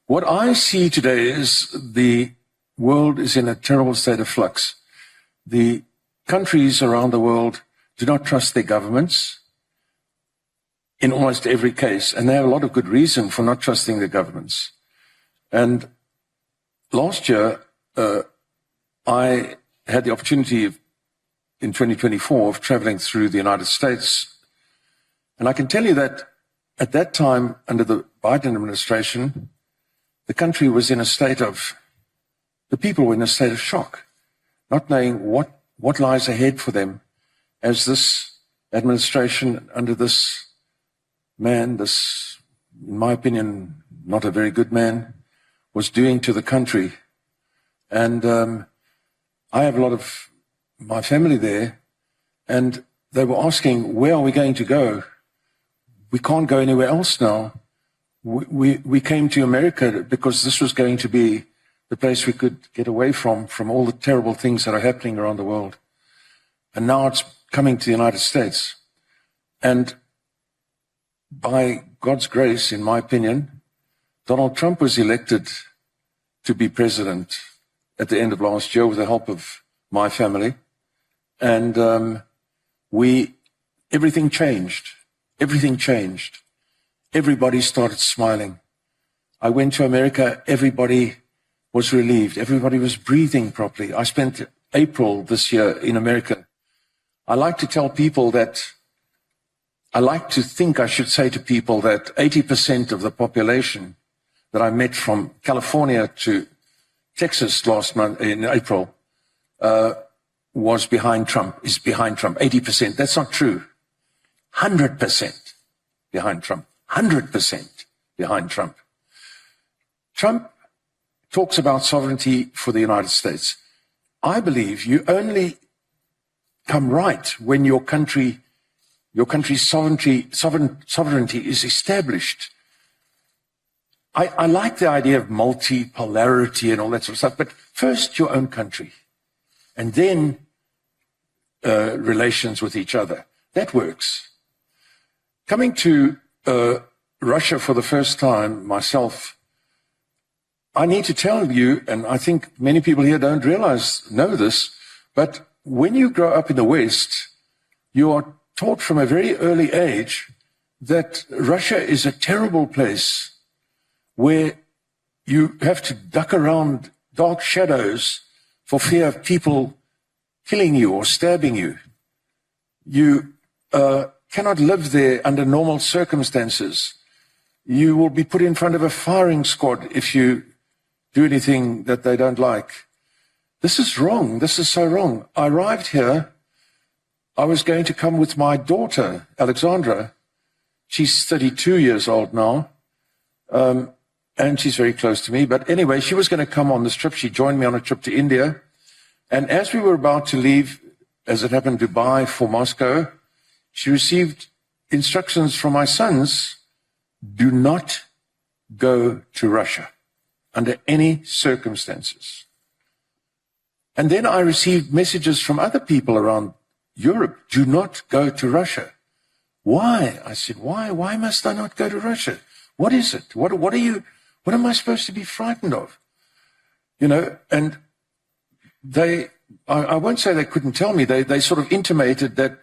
What I see today is the world is in a terrible state of flux. The countries around the world do not trust their governments in almost every case, and they have a lot of good reason for not trusting their governments. And last year, I had the opportunity in 2024 of traveling through the United States. And I can tell you that at that time, under the Biden administration, the country was in a state of, the people were in a state of shock, not knowing what lies ahead for them as this administration under this man, this, in my opinion, not a very good man, was doing to the country. And I have a lot of my family there, and they were asking, where are we going to go? We can't go anywhere else now. We came to America because this was going to be the place we could get away from all the terrible things that are happening around the world. And now it's coming to the United States. And by God's grace, in my opinion, Donald Trump was elected to be president at the end of last year with the help of my family. And everything changed. Everything changed. Everybody started smiling. I went to America, everybody was relieved. Everybody was breathing properly. I spent April this year in America. I like to tell people that, I like to think I should say to people that 80% of the population that I met from California to Texas last month, in April, was behind Trump, is behind Trump. 80%. That's not true. 100% behind Trump. 100% behind Trump. Trump talks about sovereignty for the United States. I believe you only come right when your country's sovereignty is established. I like the idea of multi-polarity and all that sort of stuff, but first your own country, and then relations with each other. That works. Coming to Russia for the first time myself, I need to tell you, and I think many people here don't know this, but when you grow up in the West, you are taught from a very early age that Russia is a terrible place where you have to duck around dark shadows for fear of people killing you or stabbing you. You cannot live there under normal circumstances. You will be put in front of a firing squad if you do anything that they don't like. This is wrong. This is so wrong. I arrived here. I was going to come with my daughter, Alexandra. She's 32 years old now, and she's very close to me. But anyway, she was going to come on this trip. She joined me on a trip to India. And as we were about to leave, as it happened, Dubai for Moscow, she received instructions from my sons, do not go to Russia under any circumstances. And then I received messages from other people around Europe, do not go to Russia. Why? I said, why? Why must I not go to Russia? What is it? What am I supposed to be frightened of? You know, and I won't say they couldn't tell me, they sort of intimated that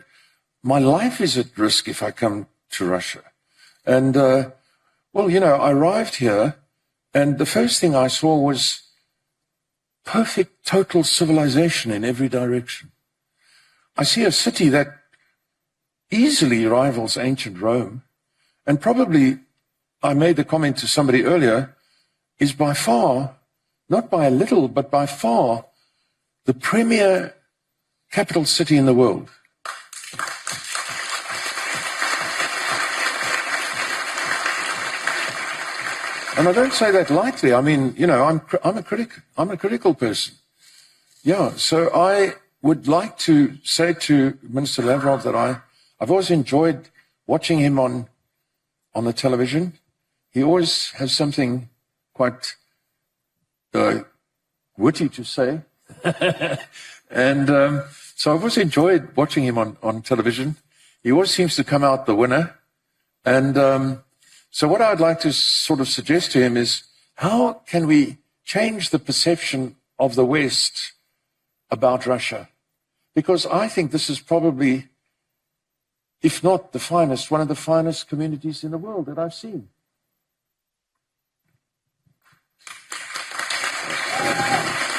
my life is at risk if I come to Russia. And, well, you know, I arrived here, and the first thing I saw was perfect, total civilization in every direction. I see a city that easily rivals ancient Rome, and probably, I made the comment to somebody earlier, is by far, not by a little, but by far, the premier capital city in the world. And I don't say that lightly. I mean, you know, I'm a critical person. Yeah, so I would like to say to Minister Lavrov that I've always enjoyed watching him on the television. He always has something quite witty to say. And so I've always enjoyed watching him on television. He always seems to come out the winner. And so what I'd like to sort of suggest to him is How can we change the perception of the West about Russia? Because I think this is probably, if not the finest, one of the finest communities in the world that I've seen.